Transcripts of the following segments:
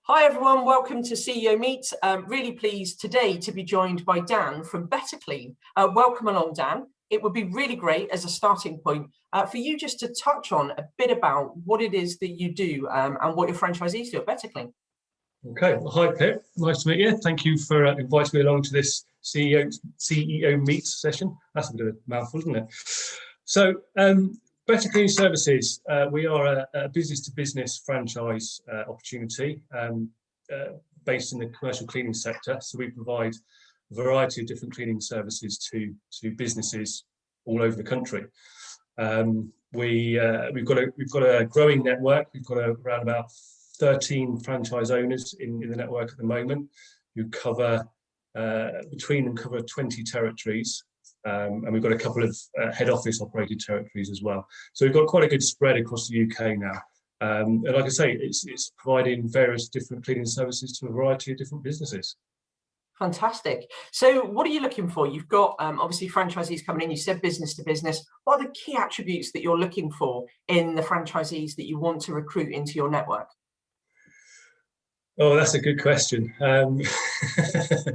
Hi everyone, welcome to CEO Meets. Really pleased today to be joined by Dan from Betterclean. Welcome along, Dan. It would be really great as a starting point for you just to touch on a bit about what it is that you do and what your franchisees do at Betterclean. Okay, well, hi Pip, nice to meet you. Thank you for inviting me along to this CEO Meets session. That's a bit of a mouthful, isn't it? So, Betterclean Services, we are a business-to-business franchise opportunity based in the commercial cleaning sector. So we provide a variety of different cleaning services to businesses all over the country. We've got a growing network. We've got around about 13 franchise owners in the network at the moment who cover between them cover 20 territories. And we've got a couple of head office operated territories as well. So we've got quite a good spread across the UK now. And like I say, it's providing various different cleaning services to a variety of different businesses. Fantastic. So what are you looking for? You've got obviously franchisees coming in. You said business to business. What are the key attributes that you're looking for in the franchisees that you want to recruit into your network? Oh, that's a good question.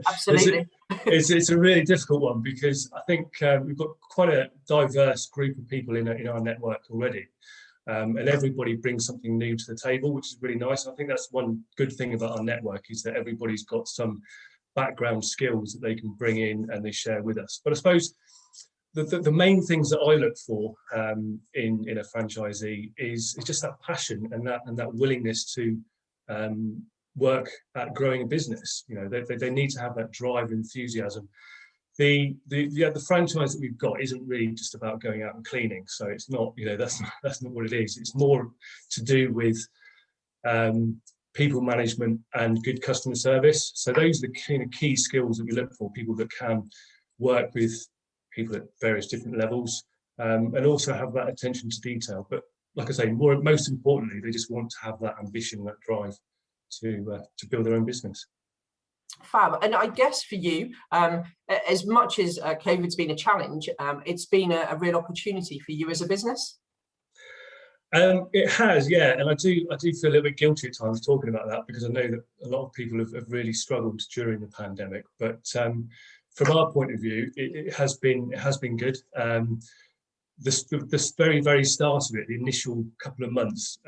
Absolutely. It's a really difficult one because I think we've got quite a diverse group of people in our network already. And everybody brings something new to the table, which is really nice. I think that's one good thing about our network is that everybody's got some background skills that they can bring in and they share with us. But I suppose the main things that I look for in a franchisee is just that passion and that willingness to work at growing a business. You know, they need to have that drive and enthusiasm. The franchise that we've got isn't really just about going out and cleaning. So it's not, you know, that's not what it is. It's more to do with people management and good customer service. So those are the kind of key skills that we look for, people that can work with people at various different levels and also have that attention to detail. But like I say, most importantly, they just want to have that ambition, that drive to build their own business. Fab. And I guess for you, as much as COVID's been a challenge, it's been a real opportunity for you as a business. It has, yeah, and I do feel a little bit guilty at times talking about that because I know that a lot of people have really struggled during the pandemic. But from our point of view, it has been good. The very start of it, the initial couple of months,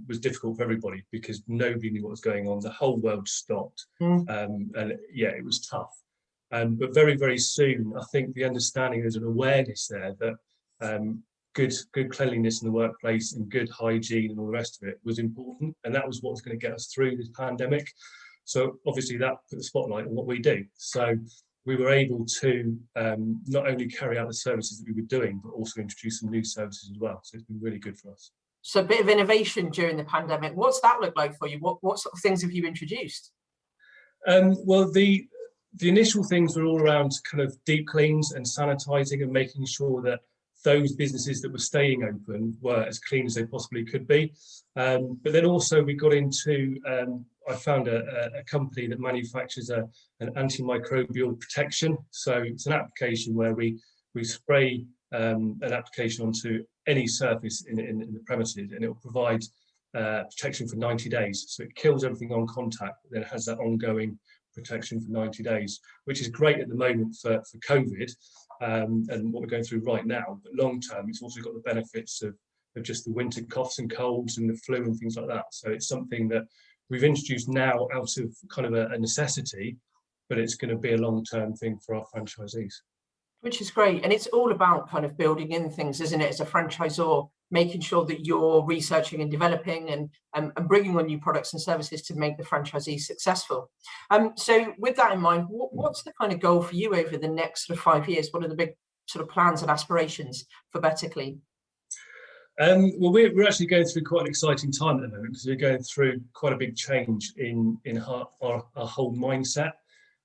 was difficult for everybody because nobody knew what was going on. The whole world stopped, and yeah, it was tough. But very soon, I think the understanding, there's an awareness there that good cleanliness in the workplace and good hygiene and all the rest of it was important, and that was what was going to get us through this pandemic. So obviously that put the spotlight on what we do. So we were able to not only carry out the services that we were doing, but also introduce some new services as well. So it's been really good for us. So a bit of innovation during the pandemic. What's that look like for you? What sort of things have you introduced? Well, the initial things were all around kind of deep cleans and sanitizing and making sure that those businesses that were staying open were as clean as they possibly could be. But then also we got into, I found a company that manufactures an antimicrobial protection. So it's an application where we spray an application onto any surface in the premises, and it will provide protection for 90 days. So it kills everything on contact, but then it has that ongoing protection for 90 days, which is great at the moment for COVID and what we're going through right now. But long term, it's also got the benefits of just the winter coughs and colds and the flu and things like that. So it's something that we've introduced now out of kind of a necessity, but it's going to be a long-term thing for our franchisees. Which is great. And it's all about kind of building in things, isn't it, as a franchisor, making sure that you're researching and developing and bringing on new products and services to make the franchisee successful. So with that in mind, what's the kind of goal for you over the next sort of 5 years? What are the big sort of plans and aspirations for Betterclean? Well, we're actually going through quite an exciting time at the moment because we're going through quite a big change in our whole mindset.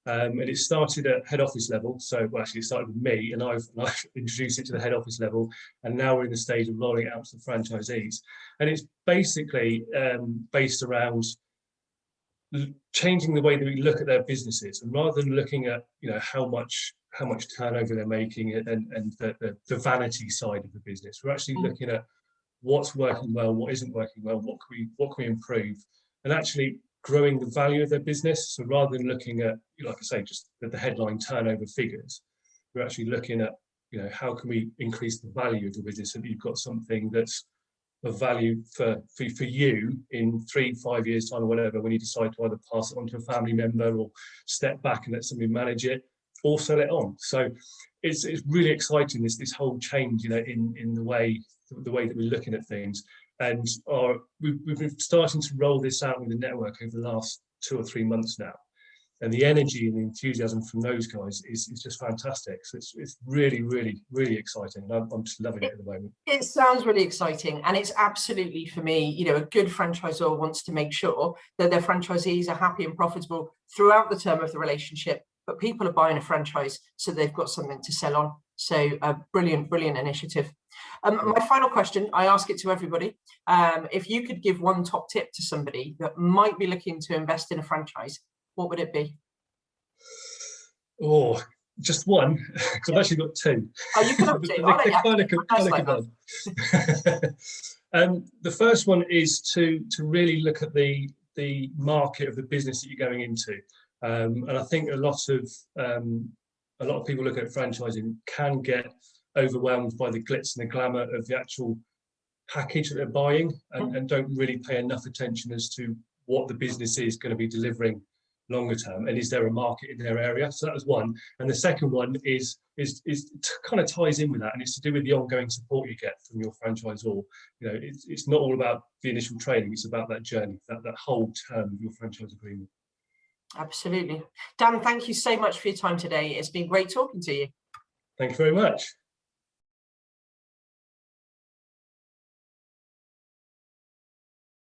And it started at head office level. So well, actually it started with me and I've introduced it to the head office level. And now we're in the stage of rolling it out to the franchisees. And it's basically based around changing the way that we look at their businesses. And rather than looking at, you know, how much turnover they're making and the vanity side of the business, we're actually looking at what's working well, what isn't working well, what can we improve. And actually growing the value of their business. So rather than looking at, like I say, just the headline turnover figures, we're actually looking at, how can we increase the value of the business so that you've got something that's of value for you in 3-5 years time or whatever, when you decide to either pass it on to a family member or step back and let somebody manage it or sell it on. So it's really exciting, this whole change, in the way that we're looking at things. And we've been starting to roll this out with the network over the last 2 or 3 months now. And the energy and the enthusiasm from those guys is just fantastic. So it's really, really, really exciting. I'm just loving it at the moment. It sounds really exciting. And it's absolutely, for me, a good franchisor wants to make sure that their franchisees are happy and profitable throughout the term of the relationship, but people are buying a franchise so they've got something to sell on. So brilliant initiative. My final question, I ask it to everybody. If you could give one top tip to somebody that might be looking to invest in a franchise, what would it be? Oh, just one, because I've actually got two. Oh, you can have two. The first one is to really look at the market of the business that you're going into. And I think a lot of people looking at franchising can get overwhelmed by the glitz and the glamour of the actual package that they're buying, and don't really pay enough attention as to what the business is going to be delivering longer term, and is there a market in their area. So that was one. And the second one is kind of ties in with that, and it's to do with the ongoing support you get from your franchisor. It's not all about the initial training, it's about that journey, that whole term of your franchise agreement. Absolutely. Dan, thank you so much for your time today. It's been great talking to you. Thank you very much.